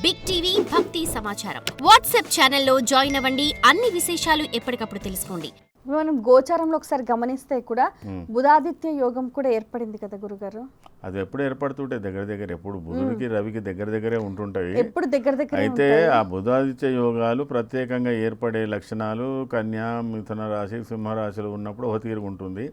Big TV భక్తి సమాచారం WhatsApp ఛానల్లో జాయిన్ అవ్వండి. అన్ని విశేషాలు ఎప్పటికప్పుడు తెలుసుకోండి. మనం గోచారంలో ఒకసారి గమనిస్తే కూడా బుధాదిత్య యోగం కూడా ఏర్పడింది కదా గురుగారు. అది ఎప్పుడు ఏర్పడుతుంటాయి దగ్గర దగ్గర, ఎప్పుడు బుధుడికి రవికి దగ్గర దగ్గరే ఉంటుంటాయి. ఎప్పుడు దగ్గర అయితే ఆ బుధాదిత్య యోగాలు ప్రత్యేకంగా ఏర్పడే లక్షణాలు కన్యా, మిథున రాశి, సింహరాశులు ఉన్నప్పుడు ఒక తీరుగా ఉంటుంది.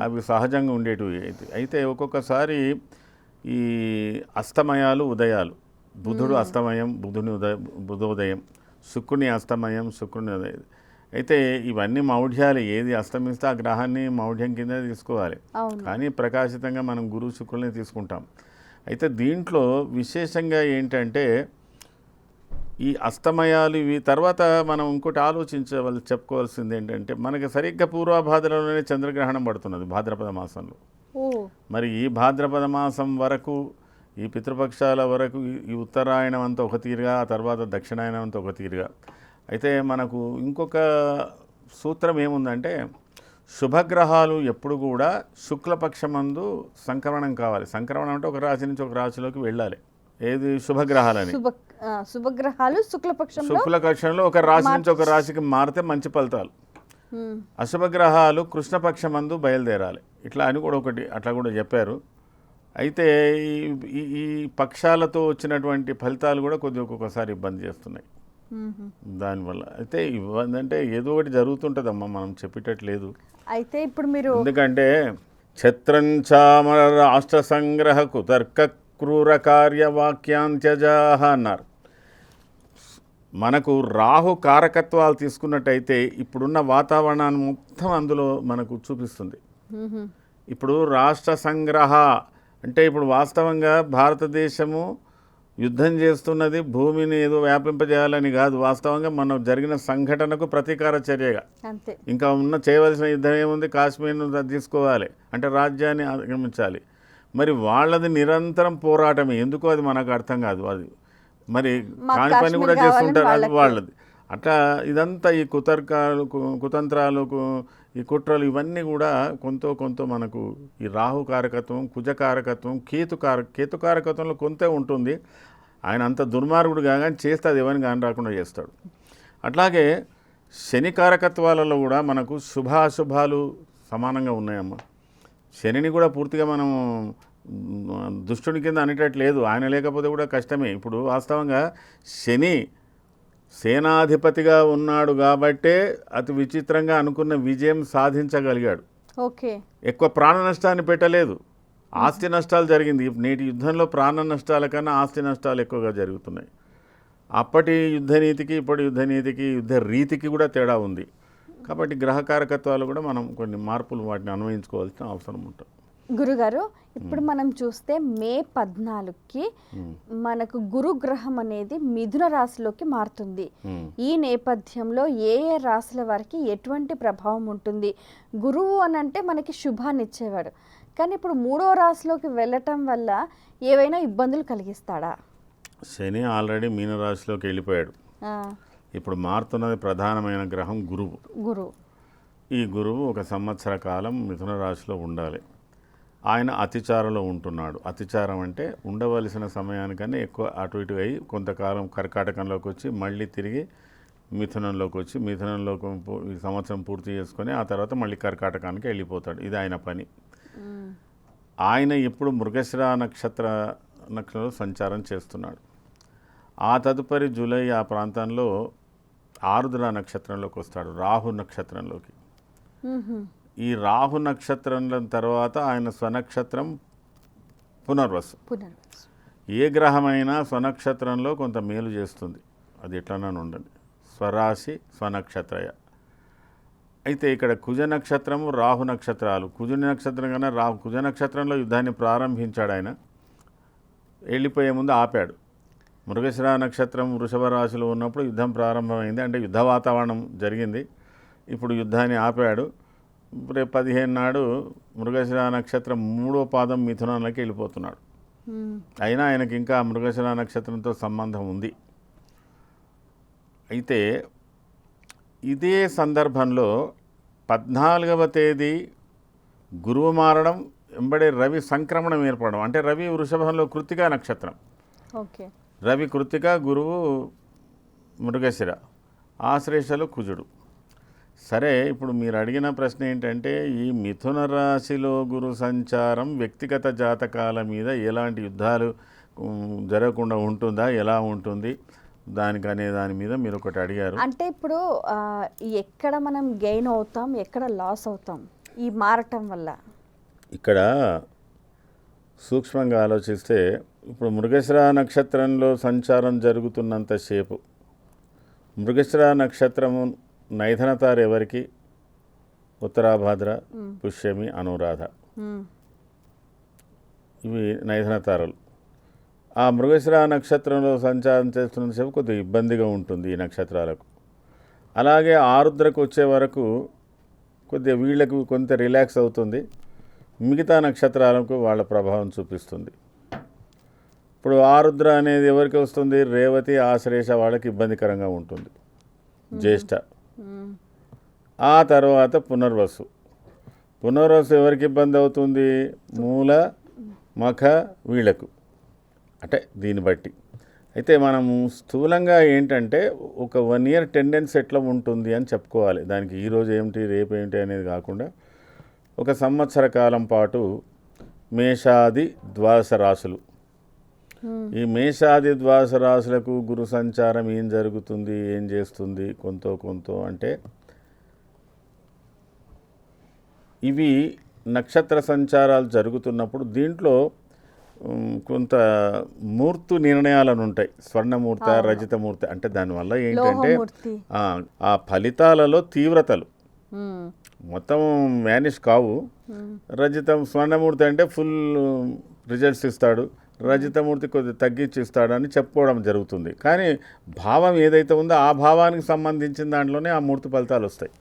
అవి సహజంగా ఉండేటివి. అయితే ఒక్కొక్కసారి ఈ అస్తమయాలు, ఉదయాలు, బుధుడు అస్తమయం, బుధోదయం, శుక్రుని అస్తమయం, శుక్రుని ఉదయం. అయితే ఇవన్నీ మౌఢ్యాలు. ఏది అస్తమిస్తే ఆ గ్రహాన్ని మౌఢ్యం కింద తీసుకోవాలి. కానీ ప్రకాశితంగా మనం గురువు శుక్రుల్ని తీసుకుంటాం. అయితే దీంట్లో విశేషంగా ఏంటంటే ఈ అస్తమయాలు ఇవి తర్వాత మనం ఇంకోటి చెప్పుకోవాల్సింది ఏంటంటే మనకి సరిగ్గా పూర్వభాద్రలోనే చంద్రగ్రహణం పడుతున్నది భాద్రపద మాసంలో. మరి ఈ భాద్రపద మాసం వరకు, ఈ పితృపక్షాల వరకు ఈ ఉత్తరాయణం అంతా ఒక తీరుగా, ఆ తర్వాత దక్షిణాయనం అంతా ఒక తీరుగా. అయితే మనకు ఇంకొక సూత్రం ఏముందంటే శుభగ్రహాలు ఎప్పుడు కూడా శుక్లపక్షమందు సంక్రమణం కావాలి. సంక్రమణం అంటే ఒక రాశి నుంచి ఒక రాశిలోకి వెళ్ళాలి. ఏది శుభగ్రహాలని శుభగ్రహాలు శుక్లపక్షంలో ఒక రాశి నుంచి ఒక రాశికి మారితే మంచి ఫలితాలు. అశుభగ్రహాలు కృష్ణపక్షమందు బయలుదేరాలి. ఇట్లా అని కూడా ఒకటి అట్లా కూడా చెప్పారు. అయితే ఈ పక్షాలతో వచ్చినటువంటి ఫలితాలు కూడా కొద్దిగా ఒక్కొక్కసారి ఇబ్బంది చేస్తున్నాయి దానివల్ల. అయితే ఇబ్బంది అంటే ఏదో ఒకటి జరుగుతుంటుందమ్మా, మనం చెప్పేటట్లేదు. అయితే ఇప్పుడు మీరు ఎందుకంటే ఛత్రంచామర రాష్ట్ర సంగ్రహ కుతర్క క్రూర కార్యవాక్యాంత్యజాహ అన్నారు. మనకు రాహు కారకత్వాలు తీసుకున్నట్టయితే ఇప్పుడున్న వాతావరణాన్ని మొత్తం అందులో మనకు చూపిస్తుంది. ఇప్పుడు రాష్ట్ర సంగ్రహ అంటే ఇప్పుడు వాస్తవంగా భారతదేశము యుద్ధం చేస్తున్నది భూమిని ఏదో వ్యాపింపజేయాలని కాదు. వాస్తవంగా మనం జరిగిన సంఘటనకు ప్రతీకార చర్యగా. ఇంకా చేయవలసిన యుద్ధం ఏముంది? కాశ్మీర్ను తీసుకోవాలి అంటే రాజ్యాన్ని ఆక్రమించాలి. మరి వాళ్ళది నిరంతరం పోరాటమే. ఎందుకో అది మనకు అర్థం కాదు. అది మరి కాని పని కూడా చేస్తుంటారు వాళ్ళది. అట్లా ఇదంతా ఈ కుతంత్రాలు, ఈ కుట్రలు ఇవన్నీ కూడా కొంత మనకు ఈ రాహు కారకత్వం, కుజకారకత్వం, కేతుకారకత్వంలో కొంత ఉంటుంది. ఆయన అంత దుర్మార్గుడు కానీ చేస్తే అది ఎవరిని కానీ రాకుండా చేస్తాడు. అట్లాగే శని కారకత్వాలలో కూడా మనకు శుభాశుభాలు సమానంగా ఉన్నాయమ్మా. శనిని కూడా పూర్తిగా మనం దుష్టుని కింద అనేటట్లేదు. ఆయన లేకపోతే కూడా కష్టమే. ఇప్పుడు వాస్తవంగా శని సేనాధిపతిగా ఉన్నాడు కాబట్టే అతి విచిత్రంగా అనుకున్న విజయం సాధించగలిగాడు. ఎక్కువ ప్రాణ నష్టాన్ని పెట్టలేదు. ఆస్తి నష్టాలు జరిగింది. నేటి యుద్ధంలో ప్రాణ నష్టాల కన్నా ఆస్తి నష్టాలు ఎక్కువగా జరుగుతున్నాయి. అప్పటి యుద్ధనీతికి ఇప్పటి యుద్ధనీతికి, యుద్ధ రీతికి కూడా తేడా ఉంది. కాబట్టి గ్రహకారకత్వాలు కూడా మనం కొన్ని మార్పులు వాటిని అన్వయించుకోవాల్సిన అవసరం ఉంటుంది. గురుగారు, ఇప్పుడు మనం చూస్తే మే 14కి మనకు గురుగ్రహం అనేది మిథున రాశిలోకి మారుతుంది. ఈ నేపథ్యంలో ఏ ఏ రాశుల వారికి ఎటువంటి ప్రభావం ఉంటుంది? గురువు అని అంటే మనకి శుభాన్ని ఇచ్చేవాడు, కానీ ఇప్పుడు 3వ రాశిలోకి వెళ్ళటం వల్ల ఏవైనా ఇబ్బందులు కలిగిస్తాడా? శని ఆల్రెడీ మీనరాశిలోకి వెళ్ళిపోయాడు. ఇప్పుడు మారుతున్నది ప్రధానమైన గ్రహం గురువు. ఈ గురువు ఒక సంవత్సర కాలం మిథున రాశిలో ఉండాలి. ఆయన అతిచారంలో ఉంటున్నాడు. అతిచారం అంటే ఉండవలసిన సమయానికన్నా ఎక్కువ అటు ఇటు అయ్యి కొంతకాలం కర్కాటకంలోకి వచ్చి మళ్ళీ తిరిగి మిథునంలోకి వచ్చి మిథునంలోకి ఈ సంవత్సరం పూర్తి చేసుకొని ఆ తర్వాత మళ్ళీ కర్కాటకానికి వెళ్ళిపోతాడు. ఇది ఆయన పని. ఆయన ఇప్పుడు మృగశిర నక్షత్రంలో సంచారం చేస్తున్నాడు. ఆ తదుపరి జూలై ఆ ప్రాంతంలో ఆరుద్ర నక్షత్రంలోకి వస్తాడు, రాహు నక్షత్రంలోకి. ఈ రాహు నక్షత్రం తర్వాత ఆయన స్వనక్షత్రం పునర్వసు. ఏ గ్రహమైనా స్వనక్షత్రంలో కొంత మేలు చేస్తుంది, అది ఎట్లన్నా ఉండండి. స్వరాశి స్వనక్షత్రయ. అయితే ఇక్కడ కుజ నక్షత్రము, రాహు నక్షత్రాలు. కుజుని నక్షత్రం కన్నా కుజ నక్షత్రంలో యుద్ధాన్ని ప్రారంభించాడు. ఆయన వెళ్ళిపోయే ముందు ఆపాడు. మృగశిర నక్షత్రం వృషభ రాశిలో ఉన్నప్పుడు యుద్ధం ప్రారంభమైంది, అంటే యుద్ధ వాతావరణం జరిగింది. ఇప్పుడు యుద్ధాన్ని ఆపాడు. రేపు 15 నాడు మృగశిర నక్షత్రం 3వ పాదం మిథునంలోకి వెళ్ళిపోతున్నాడు. అయినా ఆయనకి ఇంకా మృగశిర నక్షత్రంతో సంబంధం ఉంది. అయితే ఇదే సందర్భంలో 14వ తేదీ గురువు మారడం, వెంబడే రవి సంక్రమణం ఏర్పడడం. అంటే రవి వృషభంలో కృత్తికా నక్షత్రం. రవి కృత్తిక, గురువు మృగశిర, ఆశ్లేషలో కుజుడు. సరే, ఇప్పుడు మీరు అడిగిన ప్రశ్న ఏంటంటే ఈ మిథున రాశిలో గురు సంచారం వ్యక్తిగత జాతకాల మీద ఎలాంటి యుద్ధాలు జరగకుండా ఉంటుందా, ఎలా ఉంటుంది దానికనే దాని మీద మీరు ఒకటి అడిగారు. అంటే ఇప్పుడు ఎక్కడ మనం గెయిన్ అవుతాం, ఎక్కడ లాస్ అవుతాం ఈ మారటం వల్ల? ఇక్కడ సూక్ష్మంగా ఆలోచిస్తే ఇప్పుడు మృగశిర నక్షత్రంలో సంచారం జరుగుతున్నంతసేపు మృగశిర నక్షత్రము నైధనతారు ఎవరికి? ఉత్తరాభాద్ర, పుష్యమి, అనురాధ, ఇవి నైధనతారలు. ఆ మృగశిర నక్షత్రంలో సంచారం చేస్తున్నంతసేపు కొద్దిగా ఇబ్బందిగా ఉంటుంది ఈ నక్షత్రాలకు. అలాగే ఆరుద్రకు వచ్చే వరకు కొద్దిగా వీళ్ళకు కొంత రిలాక్స్ అవుతుంది, మిగతా నక్షత్రాలకు వాళ్ళ ప్రభావం చూపిస్తుంది. ఇప్పుడు ఆరుద్ర అనేది ఎవరికి వస్తుంది? రేవతి, ఆశ్లేష వాళ్ళకి ఇబ్బందికరంగా ఉంటుంది, జ్యేష్ఠ. ఆ తర్వాత పునర్వసు. పునర్వసు ఎవరికి ఇబ్బంది అవుతుంది? మూల, మఖ వీళ్ళకు. అంటే దీన్ని బట్టి అయితే మనము స్థూలంగా ఏంటంటే ఒక 1 year టెండెన్సీ ఎట్లా ఉంటుంది అని చెప్పుకోవాలి. దానికి ఈరోజు ఏమిటి, రేపు ఏమిటి అనేది కాకుండా ఒక సంవత్సర కాలం పాటు మేషాది ద్వాదశ రాశులు, ఈ మేషాది ద్వాదశ రాశులకు గురు సంచారం ఏం జరుగుతుంది, ఏం చేస్తుంది కొంత అంటే ఇవి నక్షత్ర సంచారాలు జరుగుతున్నప్పుడు దీంట్లో కొంత మూర్తు నిర్ణయాలను ఉంటాయి. స్వర్ణమూర్త, రజితమూర్తి. అంటే దానివల్ల ఏంటంటే ఆ ఫలితాలలో తీవ్రతలు మొత్తం వ్యానిష్ కావు. స్వర్ణమూర్తి అంటే ఫుల్ రిజల్ట్స్ ఇస్తాడు, రజితమూర్తి కొద్దిగా తగ్గించి ఇస్తాడని చెప్పుకోవడం జరుగుతుంది. కానీ భావం ఏదైతే ఉందో ఆ భావానికి సంబంధించిన దాంట్లోనే ఆ మూర్తి ఫలితాలు వస్తాయి.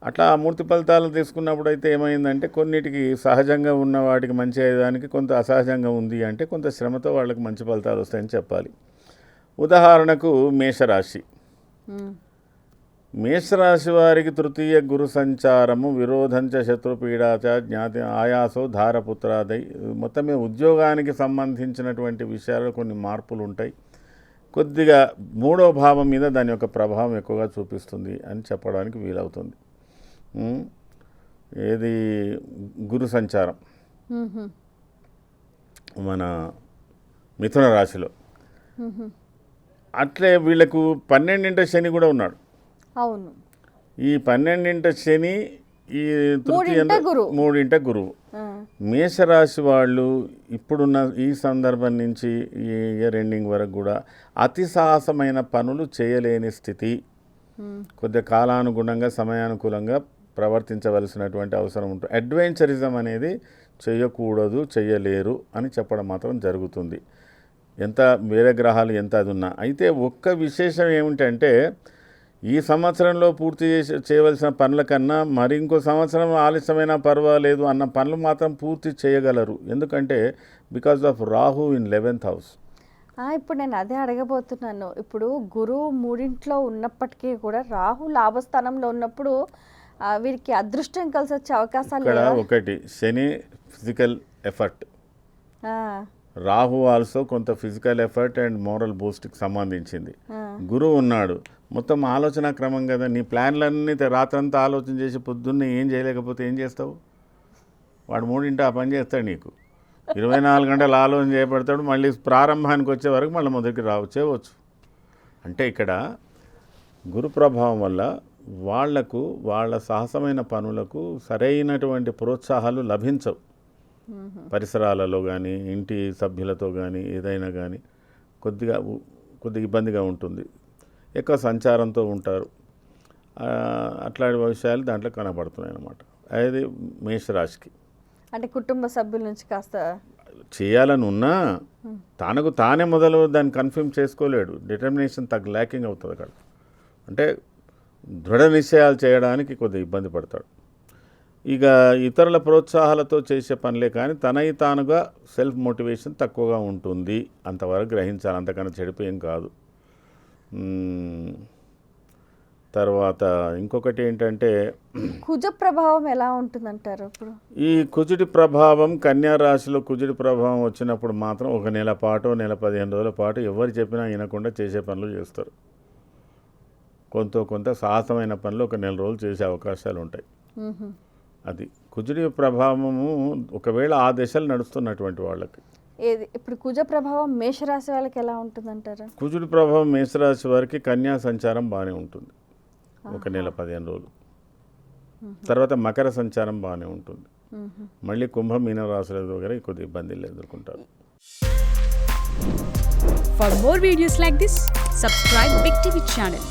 అట్లా ఆ మూర్తి ఫలితాలు తీసుకున్నప్పుడు అయితే ఏమైందంటే కొన్నిటికి సహజంగా ఉన్న వాటికి మంచి అయ్యేదానికి కొంత అసహజంగా ఉంది అంటే కొంత శ్రమతో వాళ్ళకి మంచి ఫలితాలు వస్తాయని చెప్పాలి. ఉదాహరణకు మేషరాశి. మేషరాశి వారికి తృతీయ గురు సంచారము విరోధంచ శత్రుపీడాచ జ్ఞాతి ఆయాసో ధారపుత్రాదై మొత్తం మీద ఉద్యోగానికి సంబంధించినటువంటి విషయాల్లో కొన్ని మార్పులు ఉంటాయి. కొద్దిగా 3వ భావం మీద దాని యొక్క ప్రభావం ఎక్కువగా చూపిస్తుంది అని చెప్పడానికి వీలవుతుంది. ఏది గురు సంచారం మన మిథున రాశిలో. అట్లే వీళ్ళకు 12వ శని కూడా ఉన్నాడు. అవును, ఈ 12వ శని ఈ 3వ గురువు. మేషరాశి వాళ్ళు ఇప్పుడున్న ఈ సందర్భం నుంచి ఈ ఇయర్ ఎండింగ్ వరకు కూడా అతి సాహసమైన పనులు చేయలేని స్థితి, కొద్దిగా కాలానుగుణంగా సమయానుకూలంగా ప్రవర్తించవలసినటువంటి అవసరం ఉంటుంది. అడ్వెంచరిజం అనేది చేయకూడదు, చేయలేరు అని చెప్పడం మాత్రం జరుగుతుంది, ఎంత వేరే గ్రహాలు ఎంత అది ఉన్నా. అయితే ఒక్క విశేషం ఏమిటంటే ఈ సంవత్సరంలో పూర్తి చేయవలసిన పనుల కన్నా మరి ఇంకో సంవత్సరం ఆలస్యమైనా పర్వాలేదు అన్న పనులు మాత్రం పూర్తి చేయగలరు. ఎందుకంటే because of Rahu in 11th house. ఇప్పుడు నేను అదే అడగబోతున్నాను. ఇప్పుడు గురువు 3వ ఉన్నప్పటికీ కూడా రాహు లాభస్థానంలో ఉన్నప్పుడు వీరికి అదృష్టం కలిసి వచ్చే అవకాశాలు ఇక్కడ ఒకటి శని ఫిజికల్ ఎఫర్ట్, రాహు ఆల్సో కొంత ఫిజికల్ ఎఫర్ట్ అండ్ మోరల్ బూస్ట్కి సంబంధించింది. గురువు ఉన్నాడు, మొత్తం ఆలోచన క్రమం కదా. నీ ప్లాన్లన్నీ రాత్రంతా ఆలోచన చేసి పొద్దున్నే ఏం చేయలేకపోతే ఏం చేస్తావు? వాడు 3 ఆ పని చేస్తాడు, నీకు 24 గంటలు ఆలోచన చేయబడతాడు. మళ్ళీ ప్రారంభానికి వచ్చే వరకు మళ్ళీ మొదటికి చేయవచ్చు. అంటే ఇక్కడ గురు ప్రభావం వల్ల వాళ్లకు వాళ్ళ సాహసమైన పనులకు సరైనటువంటి ప్రోత్సాహాలు లభించవు. పరిసరాలలో కానీ ఇంటి సభ్యులతో కానీ ఏదైనా కానీ కొద్దిగా ఇబ్బందిగా ఉంటుంది. ఎక్కువ సంచారంతో ఉంటారు. అట్లాంటి విషయాలు దాంట్లో కనబడుతున్నాయి అన్నమాట. అది మేషరాశికి. అంటే కుటుంబ సభ్యుల నుంచి కాస్త చేయాలని ఉన్నా తనకు తానే మొదలు దాన్ని కన్ఫర్మ్ చేసుకోలేడు. డిటర్మినేషన్ ల్యాకింగ్ అవుతుంది అక్కడ. అంటే దృఢ నిశ్చయాలు చేయడానికి కొద్దిగా ఇబ్బంది పడతాడు. ఇక ఇతరుల ప్రోత్సాహాలతో చేసే పనులే కానీ తానుగా సెల్ఫ్ మోటివేషన్ తక్కువగా ఉంటుంది. అంతవరకు గ్రహించాలి, అంతకన్నా చెడిపోయేం కాదు. తర్వాత ఇంకొకటి ఏంటంటే కుజ ప్రభావం ఎలా ఉంటుందంటారు ఇప్పుడు? ఈ కుజుడి ప్రభావం కన్యా రాశిలో కుజుడి ప్రభావం వచ్చినప్పుడు మాత్రం ఒక నెల పాటు నెల 15 రోజుల పాటు ఎవరు చెప్పినా వినకుండా చేసే పనులు చేస్తారు. కొంత సాహసమైన పనులు ఒక నెల రోజులు చేసే అవకాశాలు ఉంటాయి. అది కుజుడి ప్రభావము ఒకవేళ ఆ దశలు నడుస్తున్నటువంటి వాళ్ళకి. ఏది ఇప్పుడు కుజ ప్రభావం మేషరాశి వాళ్ళకి ఎలా ఉంటుందంటారు? కుజుడి ప్రభావం మేషరాశి వారికి కన్యా సంచారం బాగానే ఉంటుంది ఒక నెల 15 రోజులు. తర్వాత మకర సంచారం బాగానే ఉంటుంది. మళ్ళీ కుంభ మీన రాశుల దగ్గర కొద్ది ఇబ్బందులు ఎదుర్కొంటారు. For more videos like this, subscribe Big TV channel.